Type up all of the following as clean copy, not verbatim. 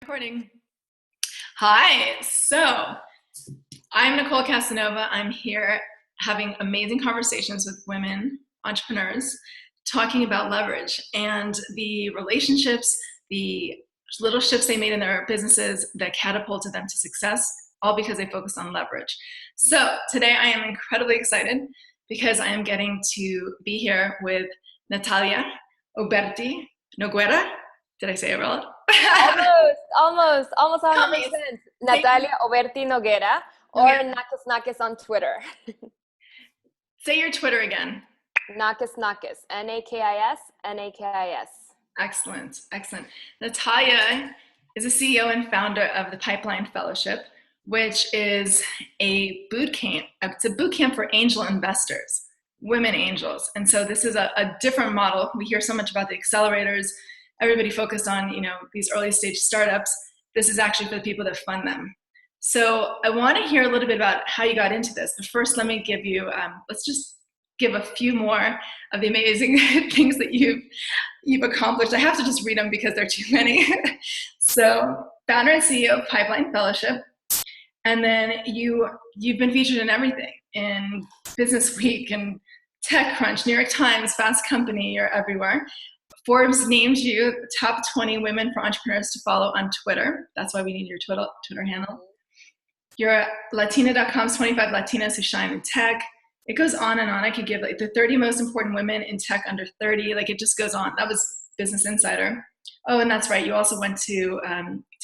Recording. Hi, so I'm Nicole Casanova. I'm here having amazing conversations with women entrepreneurs talking about leverage and the relationships, the little shifts they made in their businesses that catapulted them to success, all because they focused on leverage. So today I am incredibly excited because I am getting to be here with Natalia Oberti Noguera. Did I say it well? Almost Tell me. 100%. Natalia Oberti Noguera or Nakis on Twitter. Say your Twitter again. Nakis, Nakis. Excellent. Natalia is a CEO and founder of the Pipeline Fellowship, which is a boot camp. It's a boot camp for angel investors, women angels. And so this is a different model. We hear so much about the accelerators. Everybody focused on, these early stage startups. This is actually for the people that fund them. So I want to hear a little bit about how you got into this. But first, let me give you, let's just give a few more of the amazing things that you've accomplished. I have to just read them because there are too many. So founder and CEO of Pipeline Fellowship. And then you've been featured in everything, in Business Week and TechCrunch, New York Times, Fast Company, you're everywhere. Forbes named you the top 20 women for entrepreneurs to follow on Twitter. That's why we need your Twitter handle. You're Latina.com's 25 Latinas who shine in tech. It goes on and on. I could give like the 30 most important women in tech under 30. Like it just goes on. That was Business Insider. Oh, and that's right. You also went to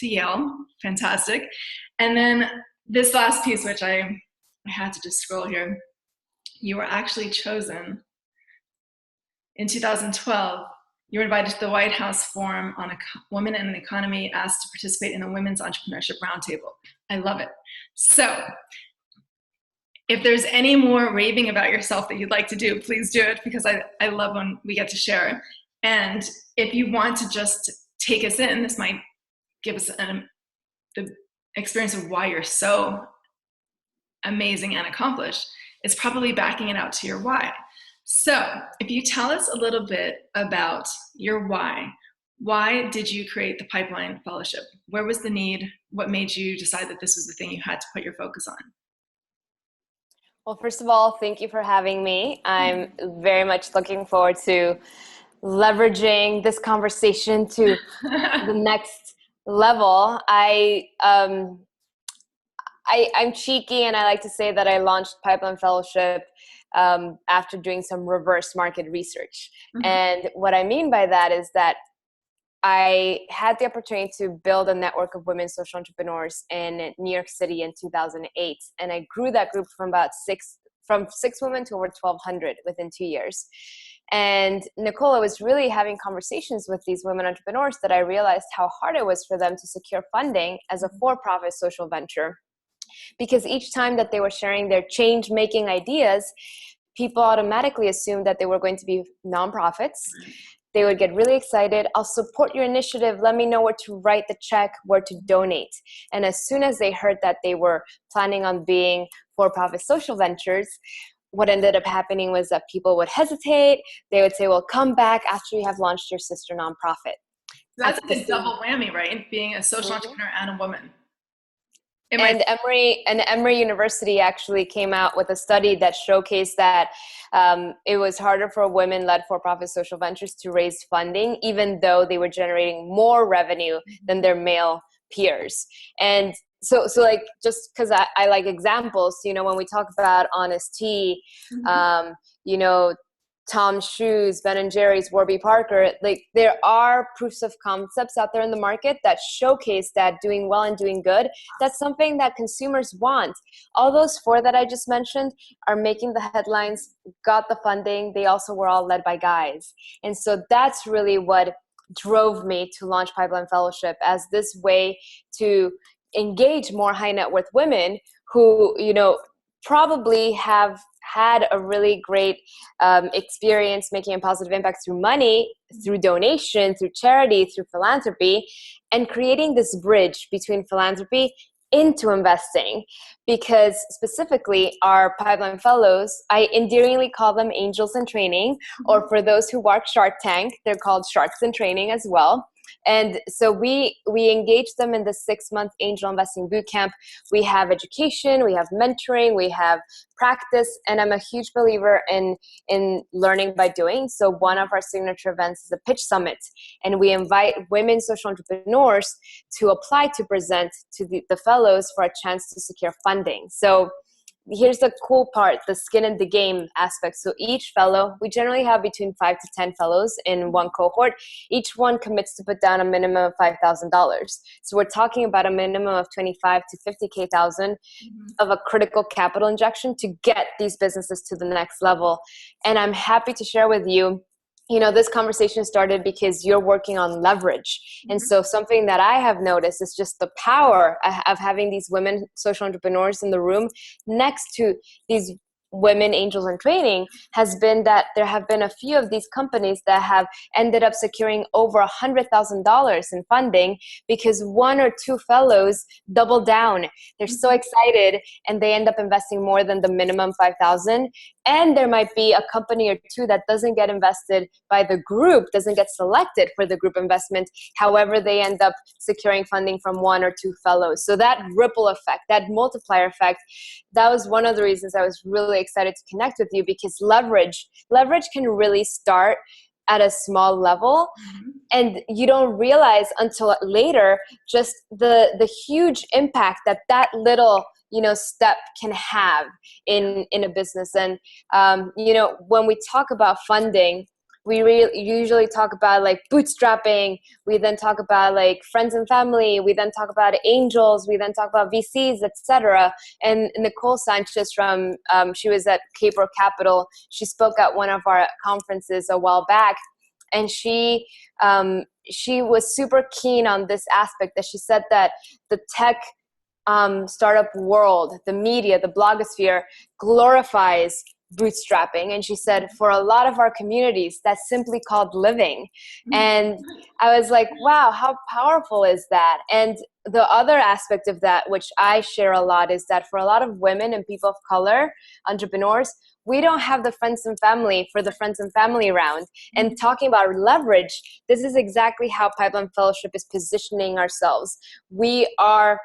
Yale. Fantastic. And then this last piece, which I had to just scroll here. You were actually chosen in 2012. You were invited to the White House Forum on Women in the Economy, asked to participate in the Women's Entrepreneurship Roundtable. I love it. So if there's any more raving about yourself that you'd like to do, please do it, because I love when we get to share. And if you want to just take us in, this might give us the experience of why you're so amazing and accomplished. It's probably backing it out to your why. So if you tell us a little bit about your why did you create the Pipeline Fellowship? Where was the need? What made you decide that this was the thing you had to put your focus on? Well, first of all, thank you for having me. I'm very much looking forward to leveraging this conversation to the next level. I'm cheeky and I like to say that I launched Pipeline Fellowship after doing some reverse market research. Mm-hmm. And what I mean by that is that I had the opportunity to build a network of women social entrepreneurs in New York City in 2008. And I grew that group from six women to over 1,200 within 2 years. And Nicole, was really having conversations with these women entrepreneurs that I realized how hard it was for them to secure funding as a for-profit social venture. Because each time that they were sharing their change-making ideas, people automatically assumed that they were going to be nonprofits. They would get really excited. I'll support your initiative. Let me know where to write the check, where to donate. And as soon as they heard that they were planning on being for-profit social ventures, what ended up happening was that people would hesitate. They would say, well, come back after you have launched your sister nonprofit. That's like a double whammy, right? Being a social entrepreneur and a woman. And Emory University actually came out with a study that showcased that it was harder for women-led for-profit social ventures to raise funding, even though they were generating more revenue than their male peers. And so like, just because I like examples, when we talk about Honest Tea, Tom's Shoes, Ben & Jerry's, Warby Parker, like there are proofs of concepts out there in the market that showcase that doing well and doing good, that's something that consumers want. All those four that I just mentioned are making the headlines, got the funding. They also were all led by guys. And so that's really what drove me to launch Pipeline Fellowship as this way to engage more high net worth women who, probably have had a really great experience making a positive impact through money, through donation, through charity, through philanthropy, and creating this bridge between philanthropy into investing. Because specifically our Pipeline Fellows, I endearingly call them angels in training, or for those who watch Shark Tank, they're called sharks in training as well. And so we engage them in the 6-month angel investing bootcamp. We have education, we have mentoring, we have practice, and I'm a huge believer in learning by doing. So one of our signature events is a pitch summit, and we invite women social entrepreneurs to apply to present to the fellows for a chance to secure funding. So here's the cool part, the skin in the game aspect. So each fellow, we generally have between 5 to 10 fellows in one cohort. Each one commits to put down a minimum of $5,000. So we're talking about a minimum of 25 to 50K thousand of a critical capital injection to get these businesses to the next level. And I'm happy to share with you, this conversation started because you're working on leverage. And so something that I have noticed is just the power of having these women social entrepreneurs in the room next to these women angels in training has been that there have been a few of these companies that have ended up securing over $100,000 in funding because 1 or 2 fellows double down. They're so excited and they end up investing more than the minimum 5,000. And there might be a company or 2 that doesn't get invested by the group, doesn't get selected for the group investment. However, they end up securing funding from 1 or 2 fellows. So that ripple effect, that multiplier effect, that was one of the reasons I was really excited to connect with you, because leverage can really start at a small level, and you don't realize until later just the huge impact that little step can have in a business. And when we talk about funding, we usually talk about like bootstrapping. We then talk about like friends and family. We then talk about angels. We then talk about VCs, etc. And Nicole Sanchez she was at Cape Capital. She spoke at one of our conferences a while back, and she was super keen on this aspect, that she said that the tech startup world, the media, the blogosphere glorifies bootstrapping. And she said, for a lot of our communities, that's simply called living. And I was like, wow, how powerful is that? And the other aspect of that, which I share a lot, is that for a lot of women and people of color, entrepreneurs, we don't have the friends and family for the friends and family round. And talking about leverage, this is exactly how Pipeline Fellowship is positioning ourselves. We are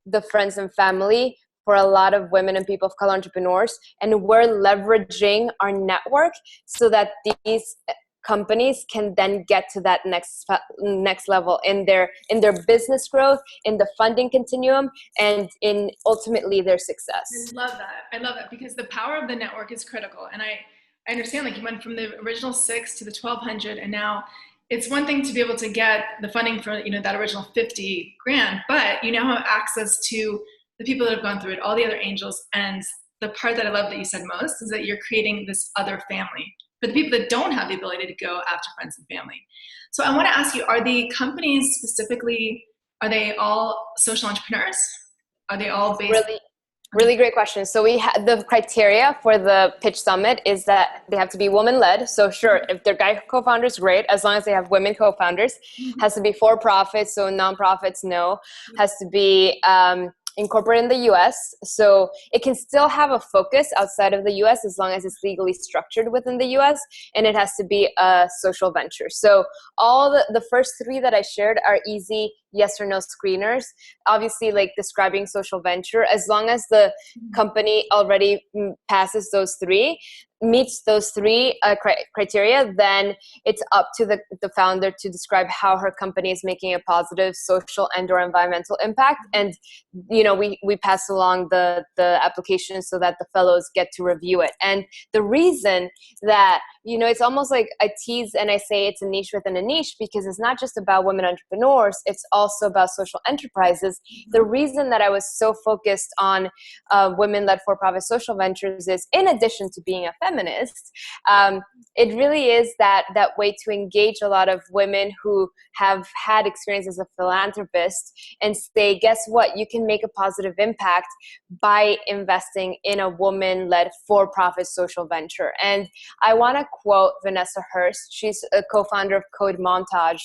the friends and family for a lot of women and people of color entrepreneurs, and we're leveraging our network so that these companies can then get to that next level in their business growth, in the funding continuum, and in ultimately their success. I love that because the power of the network is critical. And I understand, like, you went from the original 6 to the 1,200, and now it's one thing to be able to get the funding for that original 50 grand, but you now have access to the people that have gone through it, all the other angels. And the part that I love that you said most is that you're creating this other family for the people that don't have the ability to go after friends and family. So I want to ask you, are the companies specifically, are they all social entrepreneurs? Are they all based? Really great question. So the criteria for the pitch summit is that they have to be woman-led. So sure, if they're guy co-founders, great. As long as they have women co-founders. Has to be for-profit, so nonprofits, no. Has to be incorporated in the US. So it can still have a focus outside of the US as long as it's legally structured within the US, and it has to be a social venture. So all the first 3 that I shared are easy yes or no screeners. Obviously, like describing social venture, as long as the company already passes those 3, meets those 3 criteria, then it's up to the founder to describe how her company is making a positive social and or environmental impact. And we pass along the application so that the fellows get to review it. And the reason that it's almost like I tease and I say it's a niche within a niche, because it's not just about women entrepreneurs, it's also about social enterprises. The reason that I was so focused on women-led for-profit social ventures is, in addition to being a feminist, it really is that way to engage a lot of women who have had experience as a philanthropist and say, guess what, you can make a positive impact by investing in a woman-led for-profit social venture. And I want to quote Vanessa Hurst. She's a co-founder of Code Montage.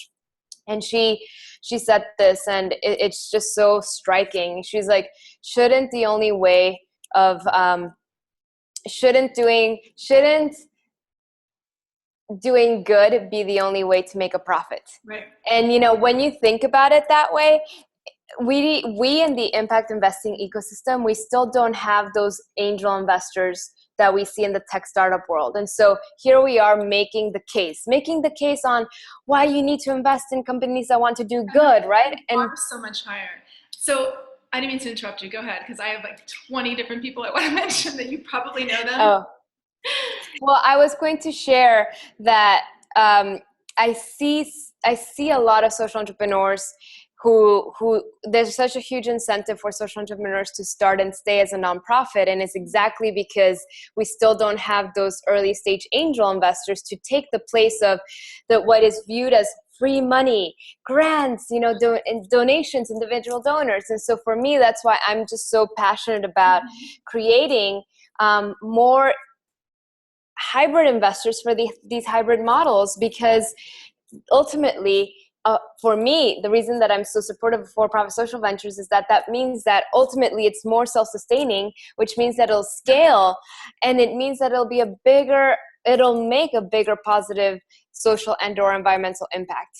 And she said this, and it's just so striking. She's like, shouldn't doing good be the only way to make a profit. Right. And, you know, when you think about it that way, we in the impact investing ecosystem, we still don't have those angel investors that we see in the tech startup world. And so here we are making the case on why you need to invest in companies that want to do good, right? And so much higher. So I didn't mean to interrupt you. Go ahead, because I have like 20 different people I want to mention that you probably know them. Oh, well, I was going to share that I see a lot of social entrepreneurs who there's such a huge incentive for social entrepreneurs to start and stay as a nonprofit, and it's exactly because we still don't have those early stage angel investors to take the place of what is viewed as free money, grants, you know, donations, individual donors. And so for me, that's why I'm just so passionate about creating more hybrid investors for these hybrid models, because ultimately, for me, the reason that I'm so supportive of for-profit social ventures is that means that ultimately it's more self-sustaining, which means that it'll scale, and it means that it'll make a bigger positive social and or environmental impact.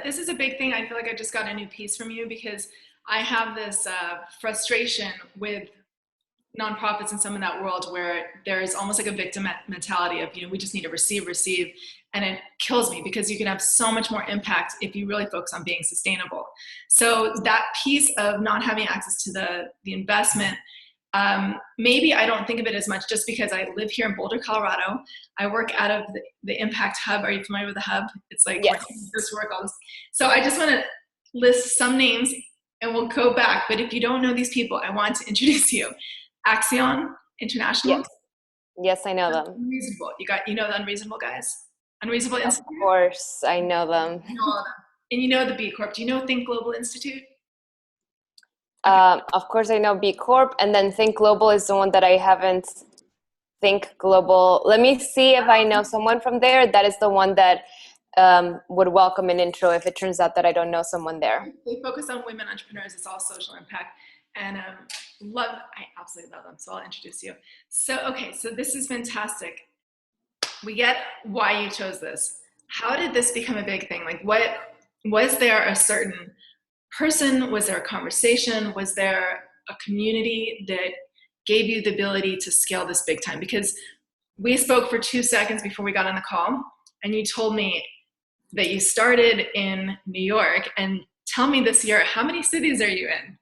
This is a big thing. I feel like I just got a new piece from you, because I have this frustration with nonprofits in some of that world where there's almost like a victim mentality of, you know, we just need to receive. And it kills me, because you can have so much more impact if you really focus on being sustainable. So that piece of not having access to the investment, maybe I don't think of it as much just because I live here in Boulder, Colorado. I work out of the Impact Hub. Are you familiar with the Hub? It's like, yes. Work. So I just want to list some names and we'll go back. But if you don't know these people, I want to introduce you. Axion International. Yes, I know them. Unreasonable. You know the Unreasonable guys? Unreasonable Institute? Of course, I know them. You know all of them. And you know the B Corp. Do you know Think Global Institute? Of course, I know B Corp, and then Think Global is the one that I haven't. Think Global. Let me see if I know someone from there. That is the one that would welcome an intro if it turns out that I don't know someone there. They focus on women entrepreneurs. It's all social impact. And I absolutely love them. So I'll introduce you. So this is fantastic. We get why you chose this. How did this become a big thing? Like, what was there a certain person? Was there a conversation? Was there a community that gave you the ability to scale this big time? Because we spoke for 2 seconds before we got on the call, and you told me that you started in New York. And tell me this year, how many cities are you in?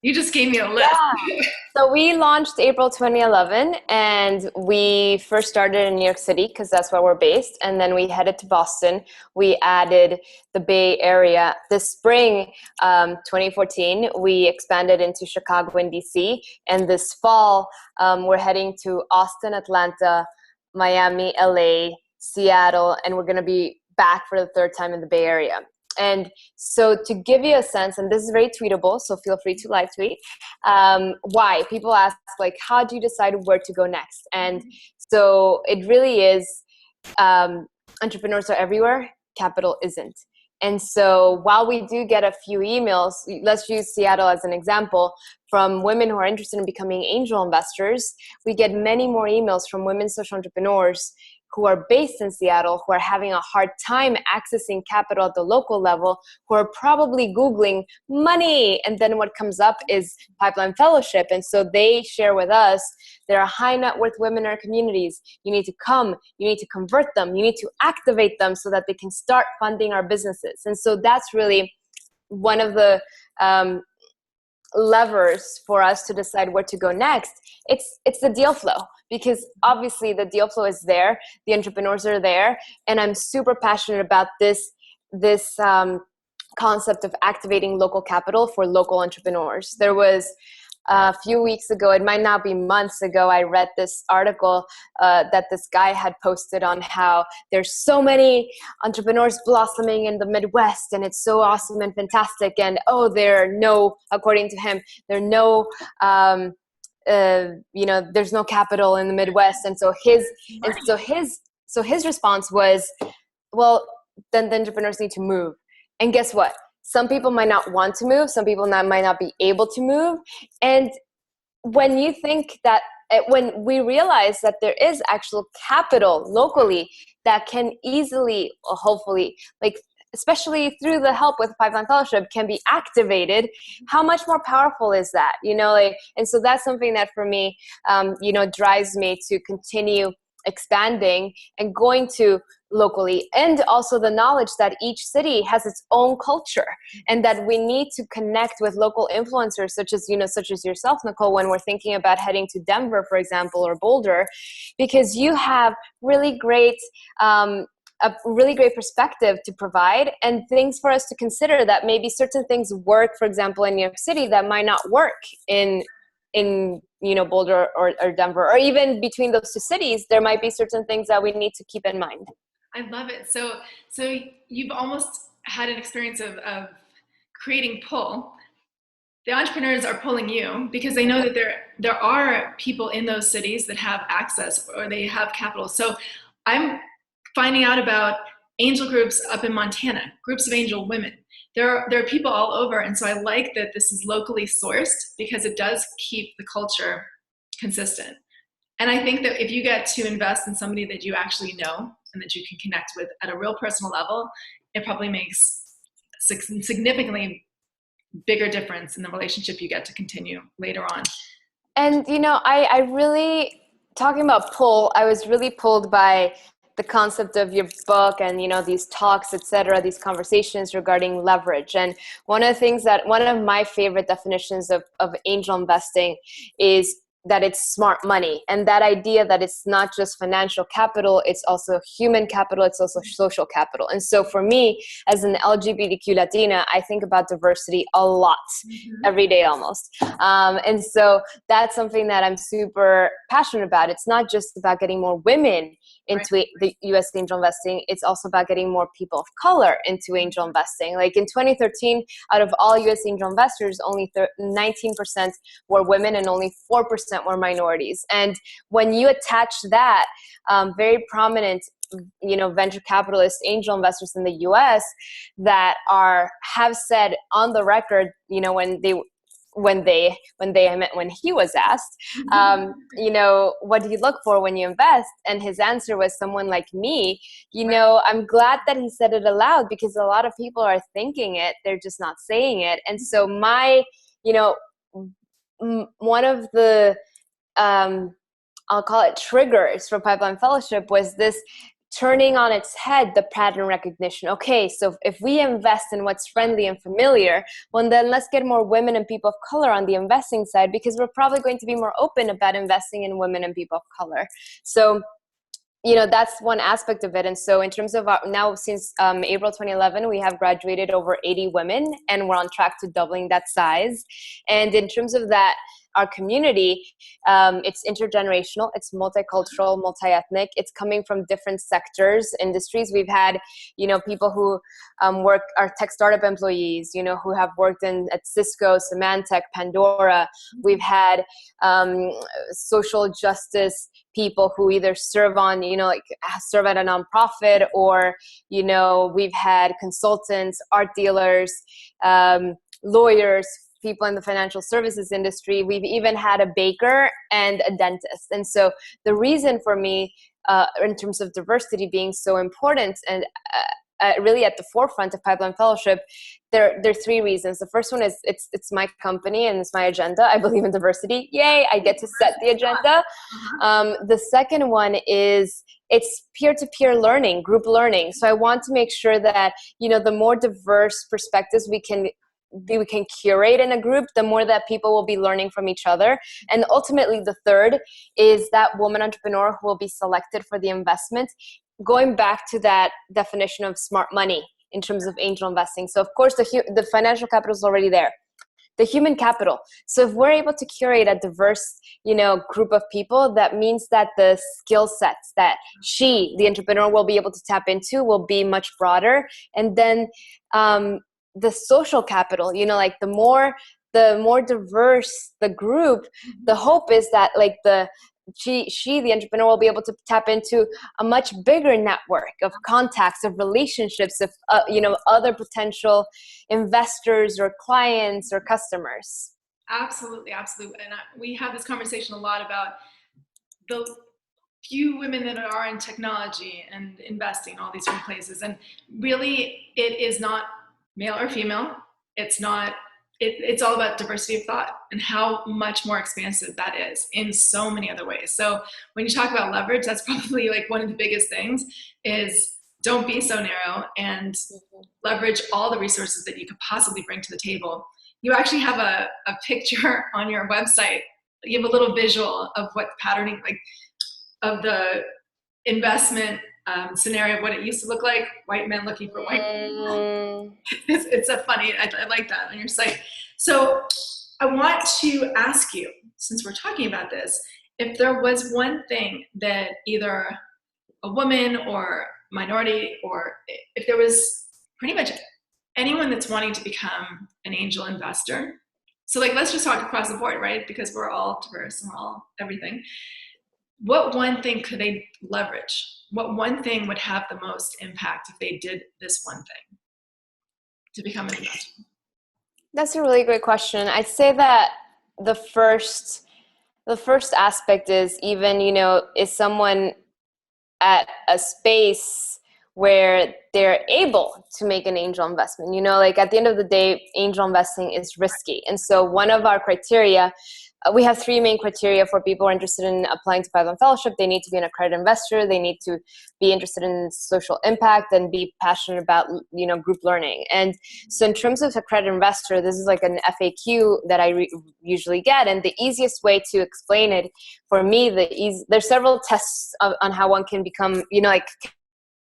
You just gave me a list. Yeah. So we launched April 2011, and we first started in New York City because that's where we're based. And then we headed to Boston. We added the Bay Area. This spring, 2014, we expanded into Chicago and DC. And this fall, we're heading to Austin, Atlanta, Miami, LA, Seattle, and we're going to be back for the third time in the Bay Area. And so to give you a sense, and this is very tweetable, so feel free to live tweet, why people ask, like, how do you decide where to go next? And so it really is, entrepreneurs are everywhere, capital isn't. And so while we do get a few emails, let's use Seattle as an example, from women who are interested in becoming angel investors, we get many more emails from women social entrepreneurs who are based in Seattle, who are having a hard time accessing capital at the local level, who are probably Googling money. And then what comes up is Pipeline Fellowship. And so they share with us, there are high net worth women in our communities. You need to come, you need to convert them, you need to activate them so that they can start funding our businesses. And so that's really one of the levers for us to decide where to go next. It's the deal flow, because obviously the deal flow is there, the entrepreneurs are there, and I'm super passionate about this concept of activating local capital for local entrepreneurs. There was a few weeks ago, it might not be months ago, I read this article that this guy had posted on how there's so many entrepreneurs blossoming in the Midwest, and it's so awesome and fantastic. And according to him, there are no, there's no capital in the Midwest. And so his response was, well, then the entrepreneurs need to move. And guess what? Some people might not want to move. Some people might not be able to move. And when you think that when we realize that there is actual capital locally that can easily, hopefully, like especially through the help with Pipeline Fellowship, can be activated, how much more powerful is that? Like, and so that's something that for me, drives me to continue expanding and going to locally, and also the knowledge that each city has its own culture, and that we need to connect with local influencers such as yourself, Nicole, when we're thinking about heading to Denver, for example, or Boulder, because you have really great a really great perspective to provide, and things for us to consider that maybe certain things work, for example, in New York City that might not work in Boulder or Denver, or even between those two cities, there might be certain things that we need to keep in mind. I love it. So you've almost had an experience of creating pull. The entrepreneurs are pulling you because they know that there are people in those cities that have access or they have capital. So I'm finding out about angel groups up in Montana, groups of angel women. There are people all over, and so I like that this is locally sourced because it does keep the culture consistent. And I think that if you get to invest in somebody that you actually know and that you can connect with at a real personal level, it probably makes significantly bigger difference in the relationship you get to continue later on. And, I really, talking about pull, I was really pulled by the concept of your book and, these talks, etc., these conversations regarding leverage. And one of my favorite definitions of angel investing is that it's smart money. And that idea that it's not just financial capital, it's also human capital, it's also social capital. And so for me, as an LGBTQ Latina, I think about diversity a lot, every day almost. And so that's something that I'm super passionate about. It's not just about getting more women into the U.S. angel investing. It's also about getting more people of color into angel investing. Like in 2013, out of all U.S. angel investors, only 19% were women and only 4% were minorities. And when you attach that, very prominent venture capitalist angel investors in the U.S. that have said on the record, when he was asked, what do you look for when you invest? And his answer was someone like me. I'm glad that he said it aloud, because a lot of people are thinking it, they're just not saying it. And so one of the, I'll call it triggers for Pipeline Fellowship was this turning on its head the pattern recognition. Okay, so if we invest in what's friendly and familiar, well, then let's get more women and people of color on the investing side, because we're probably going to be more open about investing in women and people of color. So, that's one aspect of it. And so in terms of now, since April 2011, we have graduated over 80 women, and we're on track to doubling that size. And in terms of that, our community, it's intergenerational, it's multicultural, multi-ethnic, it's coming from different sectors, industries. We've had, people who are tech startup employees, who have worked at Cisco, Symantec, Pandora. We've had social justice people who either serve serve at a nonprofit, or, we've had consultants, art dealers, lawyers, people in the financial services industry. We've even had a baker and a dentist. And so the reason for me, in terms of diversity being so important and really at the forefront of Pipeline Fellowship, there are three reasons. The first one is it's my company and it's my agenda. I believe in diversity. Yay, I get to set the agenda. The second one is it's peer-to-peer learning, group learning. So I want to make sure that, the more diverse perspectives we can curate in a group, the more that people will be learning from each other. And ultimately, the third is that woman entrepreneur who will be selected for the investment, going back to that definition of smart money in terms of angel investing. So of course, the financial capital is already there. The human capital. So if we're able to curate a diverse, group of people, that means that the skill sets that the entrepreneur, will be able to tap into will be much broader. And then, the social capital, like the more diverse the group, the hope is that like the entrepreneur will be able to tap into a much bigger network of contacts, of relationships, of other potential investors or clients or customers. Absolutely, absolutely. And we have this conversation a lot about the few women that are in technology and investing, all these different places. And really, it is not male or female. It's not, it's all about diversity of thought and how much more expansive that is in so many other ways. So when you talk about leverage, that's probably like one of the biggest things is don't be so narrow and leverage all the resources that you could possibly bring to the table. You actually have a picture on your website. You have a little visual of what the patterning, like of the investment scenario of what it used to look like, white men looking for white people. It's a funny, I like that on your site. So I want to ask you, since we're talking about this, if there was one thing that either a woman or minority, or if there was pretty much anyone that's wanting to become an angel investor. So like, let's just talk across the board, right? Because we're all diverse and we're all everything. What one thing could they leverage? What one thing would have the most impact if they did this one thing to become an investor? That's a really great question. I'd say that the first aspect is, even, is someone at a space where they're able to make an angel investment. Like at the end of the day, angel investing is risky. And so one of our criteria, we have three main criteria for people who are interested in applying to Pipeline Fellowship. They need to be an accredited investor. They need to be interested in social impact and be passionate about, group learning. And so in terms of accredited investor, this is like an FAQ that I usually get. And the easiest way to explain it for me, there's several tests on how one can become,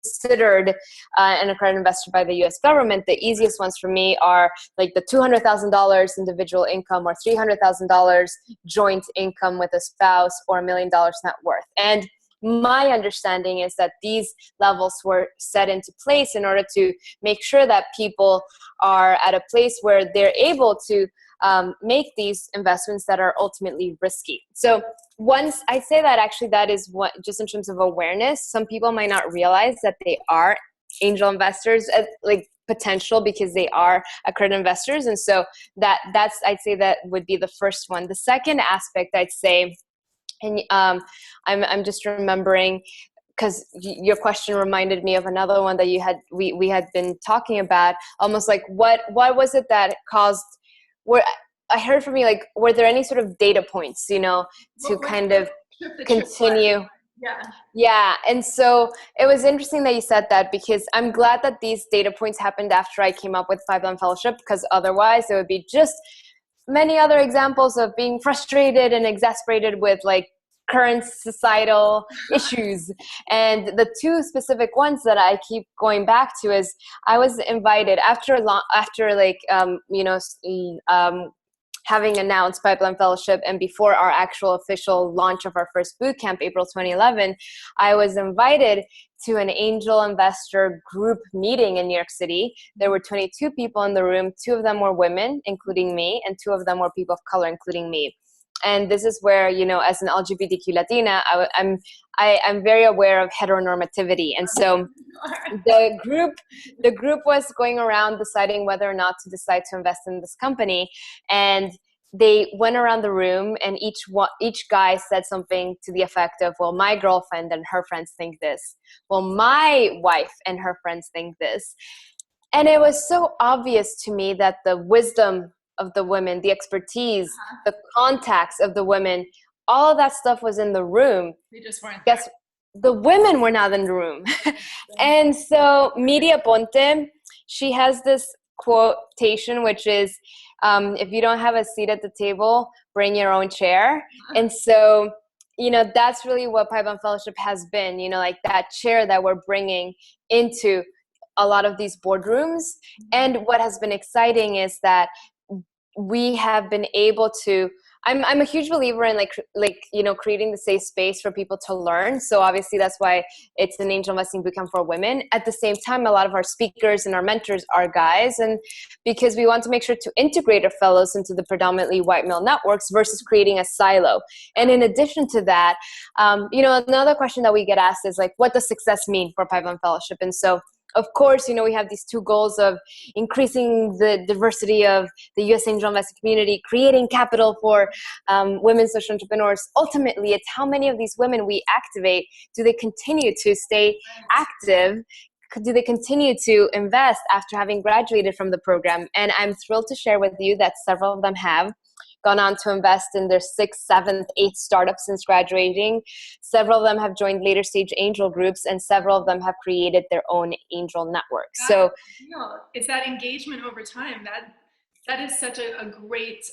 considered an accredited investor by the U.S. government. The easiest ones for me are like the $200,000 individual income, or $300,000 joint income with a spouse, or $1 million net worth. And my understanding is that these levels were set into place in order to make sure that people are at a place where they're able to make these investments that are ultimately risky. So once I say that, actually, that is what, just in terms of awareness, some people might not realize that they are angel investors, like potential, because they are accredited investors. And so that's, I'd say that would be the first one. The second aspect, I'd say, and I'm just remembering, because your question reminded me of another one that we had been talking about, almost like what was it that caused, where I heard from you, like, were there any sort of data points, to kind of continue? Yeah. And so it was interesting that you said that, because I'm glad that these data points happened after I came up with Pipeline Fellowship, because otherwise there would be just many other examples of being frustrated and exasperated with like current societal issues. And the two specific ones that I keep going back to is, I was invited after having announced Pipeline Fellowship and before our actual official launch of our first boot camp, April 2011, I was invited to an angel investor group meeting in New York City. There were 22 people in the room. 2 of them were women, including me, and 2 of them were people of color, including me. And this is where, as an LGBTQ Latina, I'm very aware of heteronormativity. And so the group was going around deciding whether or not to decide to invest in this company. And they went around the room, and each guy said something to the effect of, well, my girlfriend and her friends think this. Well, my wife and her friends think this. And it was so obvious to me that the wisdom of the women, the expertise, the contacts of the women, all of that stuff was in the room. They just weren't. The women were not in the room. And so Media Ponte, she has this quotation, which is, if you don't have a seat at the table, bring your own chair. And so, that's really what Pipeline Fellowship has been, like that chair that we're bringing into a lot of these boardrooms. And what has been exciting is that we have been able to, I'm a huge believer in creating the safe space for people to learn. So obviously that's why it's an angel investing bootcamp for women. At the same time, a lot of our speakers and our mentors are guys, and because we want to make sure to integrate our fellows into the predominantly white male networks versus creating a silo. And in addition to that, another question that we get asked is like, what does success mean for Pipeline Fellowship? And so of course, we have these two goals of increasing the diversity of the U.S. angel investing community, creating capital for women social entrepreneurs. Ultimately, it's how many of these women we activate. Do they continue to stay active? Do they continue to invest after having graduated from the program? And I'm thrilled to share with you that several of them have gone on to invest in their 6th, 7th, 8th startups since graduating. Several of them have joined later stage angel groups, and several of them have created their own angel network. So it's that engagement over time that is such a great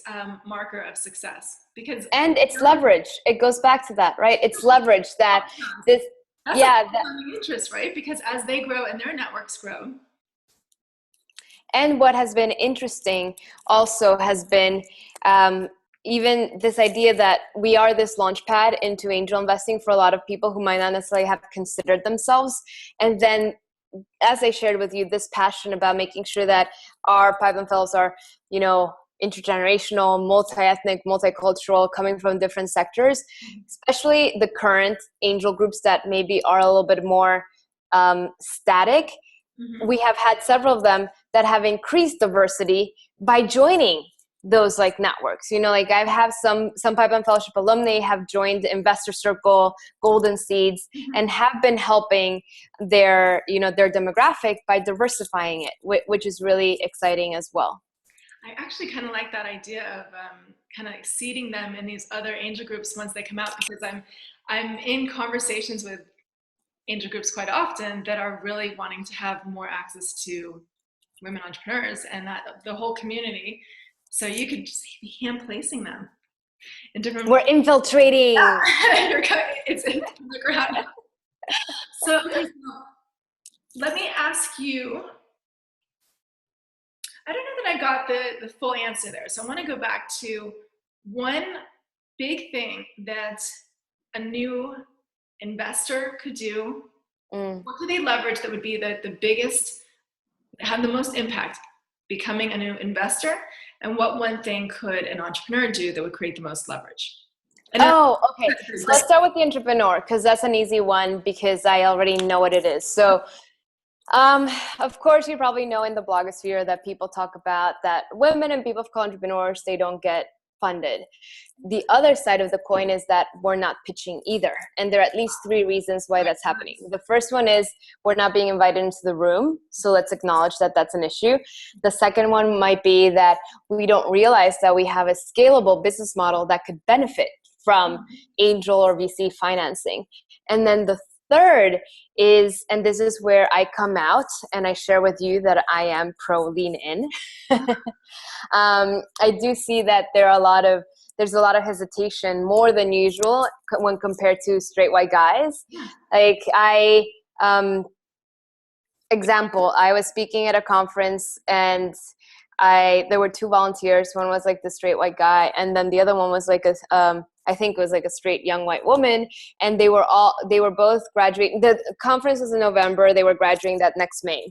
marker of success, because it's leverage. It goes back to that, right? It's leverage that this that's interest, right? Because as they grow and their networks grow. And what has been interesting also has been even this idea that we are this launch pad into angel investing for a lot of people who might not necessarily have considered themselves. And then, as I shared with you, this passion about making sure that our Pipeline Fellows are, intergenerational, multi-ethnic, multicultural, coming from different sectors, especially the current angel groups that maybe are a little bit more static. Mm-hmm. We have had several of them that have increased diversity by joining those networks. I have some Pipeline Fellowship alumni have joined Investor Circle, Golden Seeds, mm-hmm. and have been helping their demographic by diversifying it, which is really exciting as well. I actually kind of like that idea of kind of seeding them in these other angel groups once they come out, because I'm in conversations with angel groups quite often that are really wanting to have more access to women entrepreneurs and that the whole community. So you could just be hand placing them in different. We're infiltrating. It's in the ground. So let me ask you. I don't know that I got the full answer there. So I want to go back to one big thing that a new investor could do. What do they leverage that would be the biggest, have the most impact becoming a new investor? And what one thing could an entrepreneur do that would create the most leverage? Okay. So let's start with the entrepreneur, because that's an easy one, because I already know what it is. So of course, you probably know in the blogosphere that people talk about that women and people of color entrepreneurs, they don't get funded. The other side of the coin is that we're not pitching either. And there are at least 3 reasons why that's happening. The first one is we're not being invited into the room. So let's acknowledge that that's an issue. The second one might be that we don't realize that we have a scalable business model that could benefit from angel or VC financing. And then the third is, and this is where I come out and I share with you that I am pro lean in. I do see that there's a lot of hesitation, more than usual, when compared to straight white guys. Example, I was speaking at a conference and there were 2 volunteers. One was the straight white guy, and then the other one was I think it was a straight young white woman, and they were both graduating. The conference was in November. They were graduating that next May.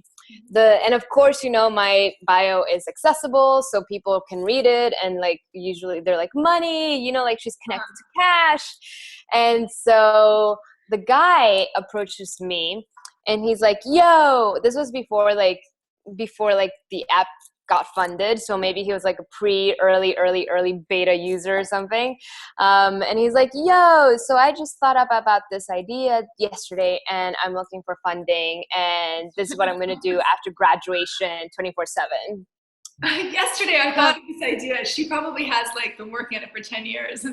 And of course, my bio is accessible, so people can read it, and usually they're money, she's connected to cash. And so the guy approaches me and he's like, yo, this was before the app got funded, so maybe he was a early beta user or something, and he's like, yo, so I just thought up about this idea yesterday and I'm looking for funding, and this is what I'm going to do after graduation 24/7. Yesterday I thought of this idea. She probably has been working at it for 10 years.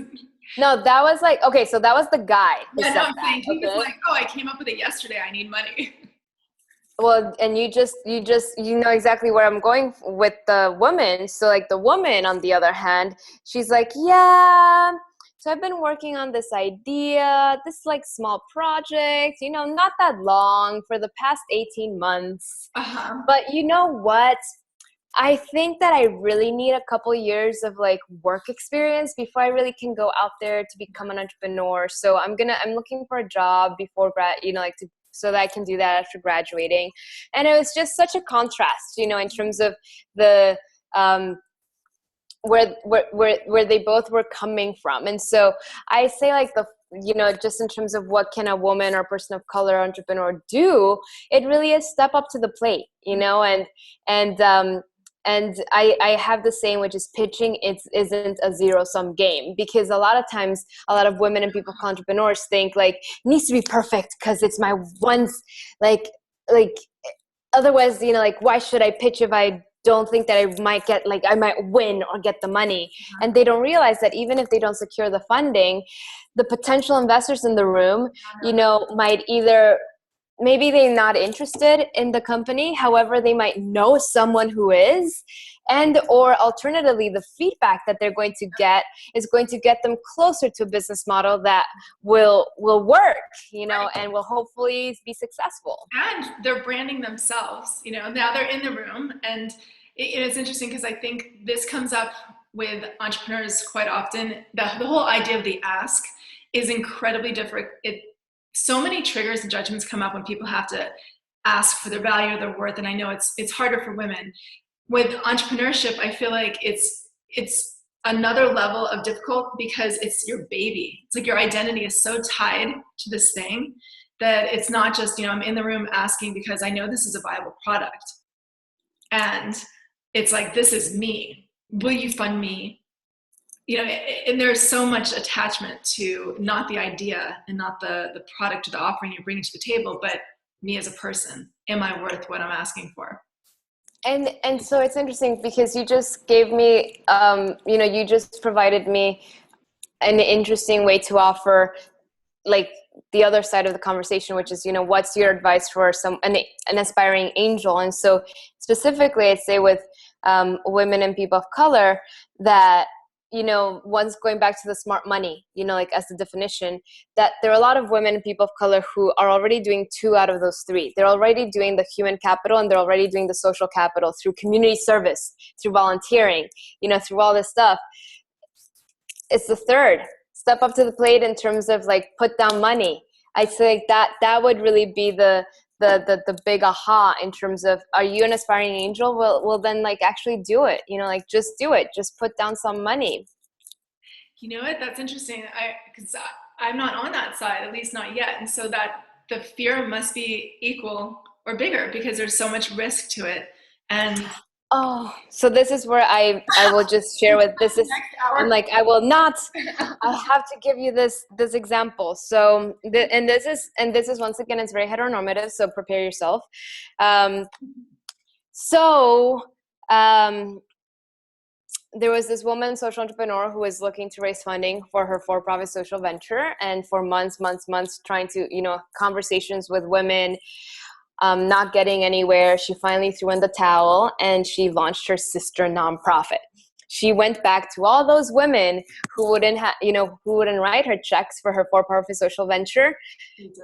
No, that was okay, so that was the guy who said that. Saying, he was I came up with it yesterday, I need money. Well, and you know exactly where I'm going with the woman. So the woman, on the other hand, she's like, yeah, so I've been working on this idea, this small project, not that long, for the past 18 months. Uh-huh. But you know what? I think that I really need a couple years of work experience before I really can go out there to become an entrepreneur. So I'm looking for a job before so that I can do that after graduating. And it was just such a contrast, in terms of the where they both were coming from. And so I say the just in terms of what can a woman or person of color entrepreneur do, it really is step up to the plate, and I have the saying, which is pitching isn't a zero-sum game, because a lot of times a lot of women and people entrepreneurs think like it needs to be perfect because it's my once, like otherwise, like why should I pitch if I don't think that I might win or get the money. And they don't realize that even if they don't secure the funding, the potential investors in the room, might either, maybe they're not interested in the company. However, they might know someone who is, and or alternatively, the feedback that they're going to get is going to get them closer to a business model that will work, and will hopefully be successful. And they're branding themselves, now they're in the room. And it's interesting because I think this comes up with entrepreneurs quite often. The whole idea of the ask is incredibly different. So many triggers and judgments come up when people have to ask for their value or their worth. And I know it's harder for women. With entrepreneurship, I feel like it's another level of difficult because it's your baby. It's like your identity is so tied to this thing that it's not just, I'm in the room asking because I know this is a viable product. And it's like, this is me. Will you fund me? And there's so much attachment to not the idea and not the product or the offering you're bringing to the table, but me as a person. Am I worth what I'm asking for? And so it's interesting because you just gave me, you just provided me an interesting way to offer like the other side of the conversation, which is, what's your advice for an aspiring angel? And so specifically, I'd say with women and people of color that, once going back to the smart money, like as the definition, that there are a lot of women and people of color who are already doing 2 out of those 3. They're already doing the human capital and they're already doing the social capital through community service, through volunteering, through all this stuff. It's the third. Step up to the plate in terms of like put down money. I'd say like that would really be the big aha in terms of, are you an aspiring angel? Well then like actually do it, like just do it. Just put down some money. You know what? That's interesting. Because I'm not on that side, at least not yet. And so that the fear must be equal or bigger because there's so much risk to it. And so this is where I will just share with this is, I'm like, I have to give you this example. So this is once again, it's very heteronormative. So prepare yourself. There was this woman, social entrepreneur, who was looking to raise funding for her for-profit social venture, and for months trying to, conversations with women, not getting anywhere. She finally threw in the towel and she launched her sister nonprofit. She went back to all those women who wouldn't write her checks for her for-profit social venture.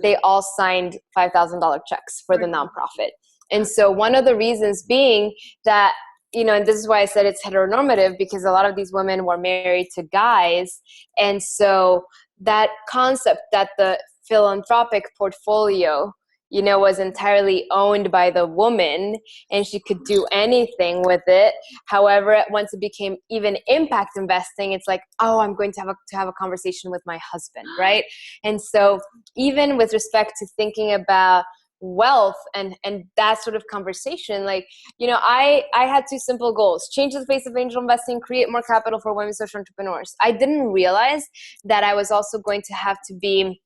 They all signed $5,000 checks for the nonprofit. And so one of the reasons being that, and this is why I said it's heteronormative, because a lot of these women were married to guys. And so that concept that the philanthropic portfolio, was entirely owned by the woman and she could do anything with it. However, once it became even impact investing, it's like, oh, I'm going to have a conversation with my husband, right? And so even with respect to thinking about wealth and that sort of conversation, like, I had 2 simple goals: change the face of angel investing, create more capital for women social entrepreneurs. I didn't realize that I was also going to have to be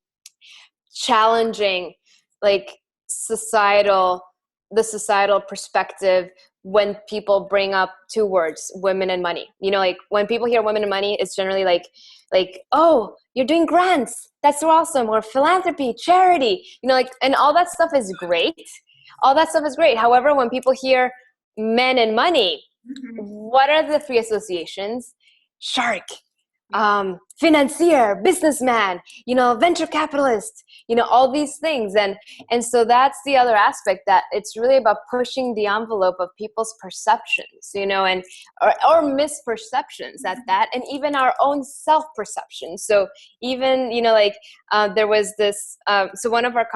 challenging like the societal perspective when people bring up 2 words, women and money. Like when people hear women and money, it's generally like, oh, you're doing grants, that's so awesome, or philanthropy, charity, and all that stuff is great. However, when people hear men and money, what are the 3 associations? Shark, financier, businessman, venture capitalist, all these things. And so that's the other aspect, that it's really about pushing the envelope of people's perceptions, and or misperceptions at that, and even our own self-perception. So even, there was this, so one of our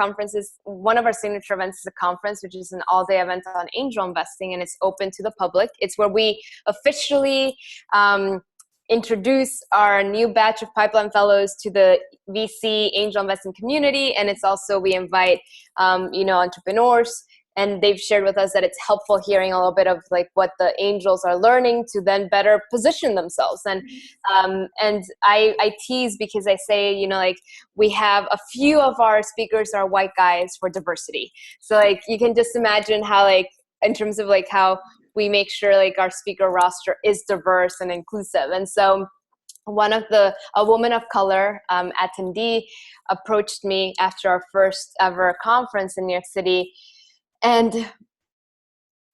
signature events is a conference, which is an all-day event on angel investing, and it's open to the public. It's where we officially, introduce our new batch of Pipeline Fellows to the VC angel investing community. And it's also, we invite, entrepreneurs, and they've shared with us that it's helpful hearing a little bit of like what the angels are learning to then better position themselves. And I tease because I say, like we have a few of our speakers are white guys for diversity. So like you can just imagine how like in terms of like how we make sure like our speaker roster is diverse and inclusive. And so a woman of color attendee approached me after our first ever conference in New York City. And,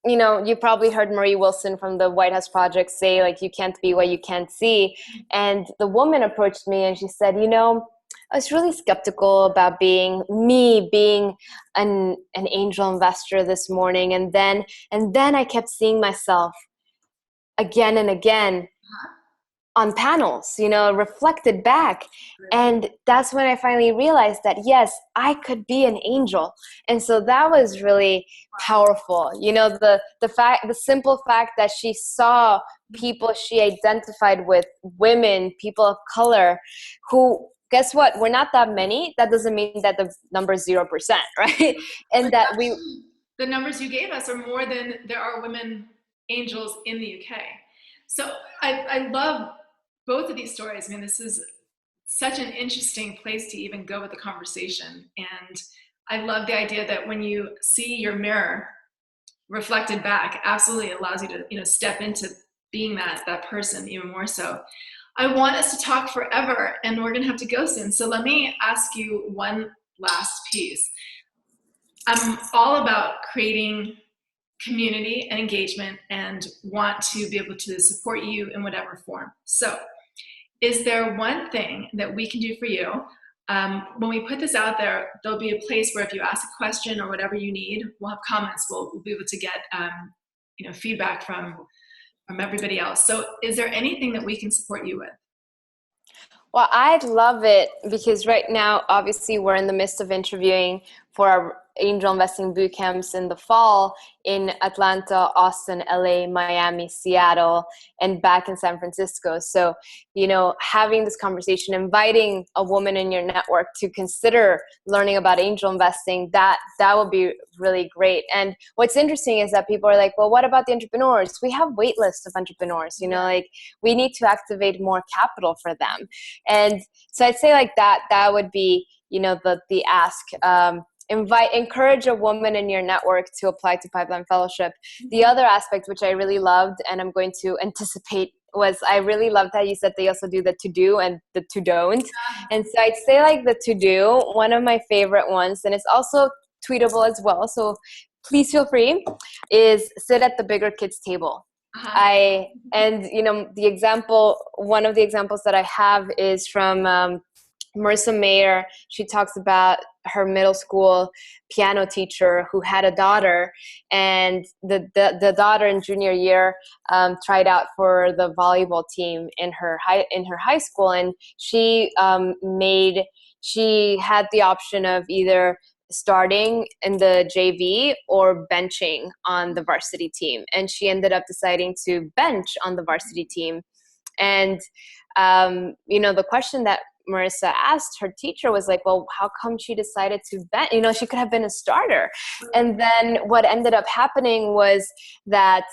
you probably heard Marie Wilson from the White House Project say, like, you can't be what you can't see. And the woman approached me and she said, I was really skeptical about being an angel investor this morning. And then I kept seeing myself again and again on panels, reflected back. And that's when I finally realized that, yes, I could be an angel. And so that was really powerful. The simple fact that she saw people she identified with, women, people of color, who, guess what? We're not that many. That doesn't mean that the number is 0%, right? And that the numbers you gave us are more than there are women angels in the UK. So I love both of these stories. I mean, this is such an interesting place to even go with the conversation. And I love the idea that when you see your mirror reflected back, absolutely allows you to, step into being that person even more so. I want us to talk forever and we're going to have to go soon. So let me ask you one last piece. I'm all about creating community and engagement and want to be able to support you in whatever form. So is there one thing that we can do for you? When we put this out there, there'll be a place where if you ask a question or whatever you need, we'll have comments. We'll be able to get feedback from everybody else. So is there anything that we can support you with? Well, I'd love it because right now, obviously, we're in the midst of interviewing for our angel investing boot camps in the fall in Atlanta, Austin, LA, Miami, Seattle, and back in San Francisco. So, having this conversation, inviting a woman in your network to consider learning about angel investing, that would be really great. And what's interesting is that people are like, well, what about the entrepreneurs? We have wait lists of entrepreneurs, like we need to activate more capital for them. And so I'd say like that would be, the ask. Encourage a woman in your network to apply to Pipeline Fellowship. The other aspect, which I really loved, and I'm going to anticipate, was I really loved how you said they also do the to-do and the to-don't. And so I'd say like the to-do, one of my favorite ones, and it's also tweetable as well, so please feel free, is sit at the bigger kids table. One of the examples that I have is from Marissa Mayer. She talks about her middle school piano teacher who had a daughter, and the daughter in junior year tried out for the volleyball team in her high school, and she had the option of either starting in the JV or benching on the varsity team, and she ended up deciding to bench on the varsity team. And the question that Marissa asked her teacher was like, well, how come she decided to bench? She could have been a starter. And then what ended up happening was that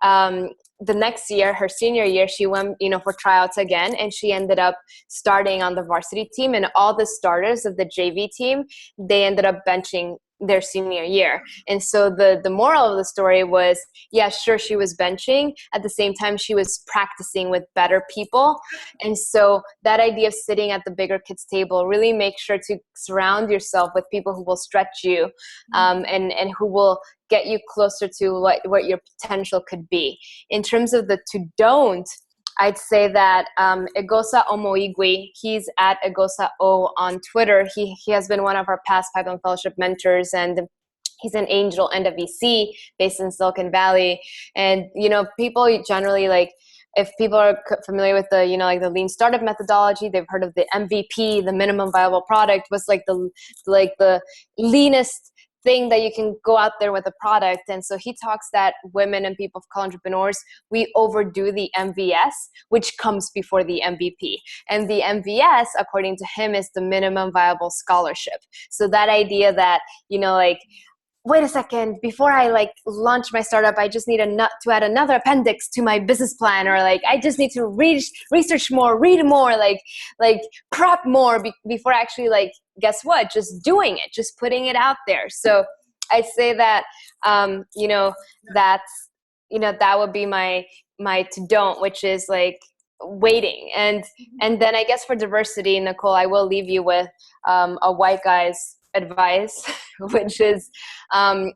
the next year, her senior year, she went, for tryouts again, and she ended up starting on the varsity team. And all the starters of the JV team, they ended up benching their senior year. And so the moral of the story was, yeah, sure, she was benching. At the same time, she was practicing with better people. And so that idea of sitting at the bigger kids table, really make sure to surround yourself with people who will stretch you and who will get you closer to what your potential could be. In terms of the to-don't, I'd say that Egosa Omoigwe, he's at Egosa O on Twitter. He has been one of our past Pipeline Fellowship mentors, and he's an angel and a VC based in Silicon Valley. And, people generally if people are familiar with the, the lean startup methodology, they've heard of the MVP, the minimum viable product, was the leanest thing that you can go out there with a product. And so he talks that women and people of color entrepreneurs, we overdo the MVS, which comes before the MVP. And the MVS, according to him, is the minimum viable scholarship. So that idea that, like, wait a second, before I like launch my startup, I just need to add another appendix to my business plan, or like I just need to research more, read more, like prep more before actually, like, guess what? Just doing it, just putting it out there. So I say that, that would be my to don't, which is like waiting. And then I guess for diversity, Nicole, I will leave you with a white guy's advice, which is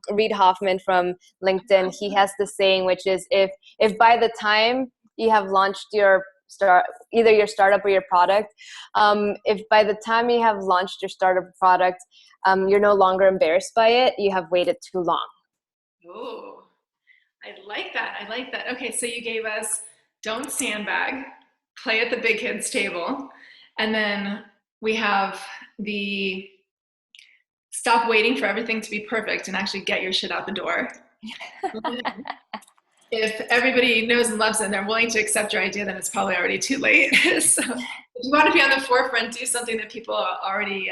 Reid Hoffman from LinkedIn. He has the saying, which is if by the time you have launched either your startup or your product, if by the time you have launched your startup product, you're no longer embarrassed by it, you have waited too long. Oh, I like that. Okay, so you gave us don't sandbag, play at the big kids table, and then we have the stop waiting for everything to be perfect and actually get your shit out the door. If everybody knows and loves it and they're willing to accept your idea, then it's probably already too late. So if you want to be on the forefront, do something that people are already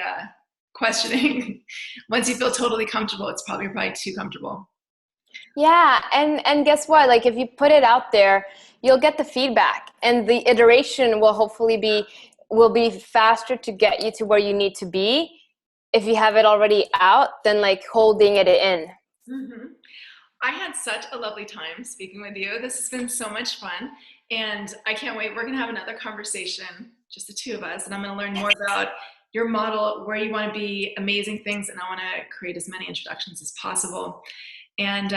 questioning. Once you feel totally comfortable, it's probably too comfortable. Yeah, and guess what? Like, if you put it out there, you'll get the feedback, and the iteration will hopefully be faster to get you to where you need to be. If you have it already out, then like holding it in. Mm-hmm. I had such a lovely time speaking with you. This has been so much fun, and I can't wait. We're going to have another conversation, just the two of us, and I'm going to learn more about your model, where you want to be, amazing things, and I want to create as many introductions as possible, and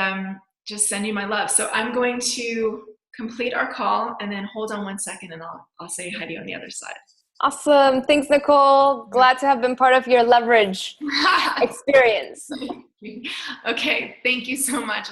just send you my love. So I'm going to complete our call, and then hold on 1 second, and I'll say hi to you on the other side. Awesome. Thanks, Nicole. Glad to have been part of your leverage experience. Okay, thank you so much.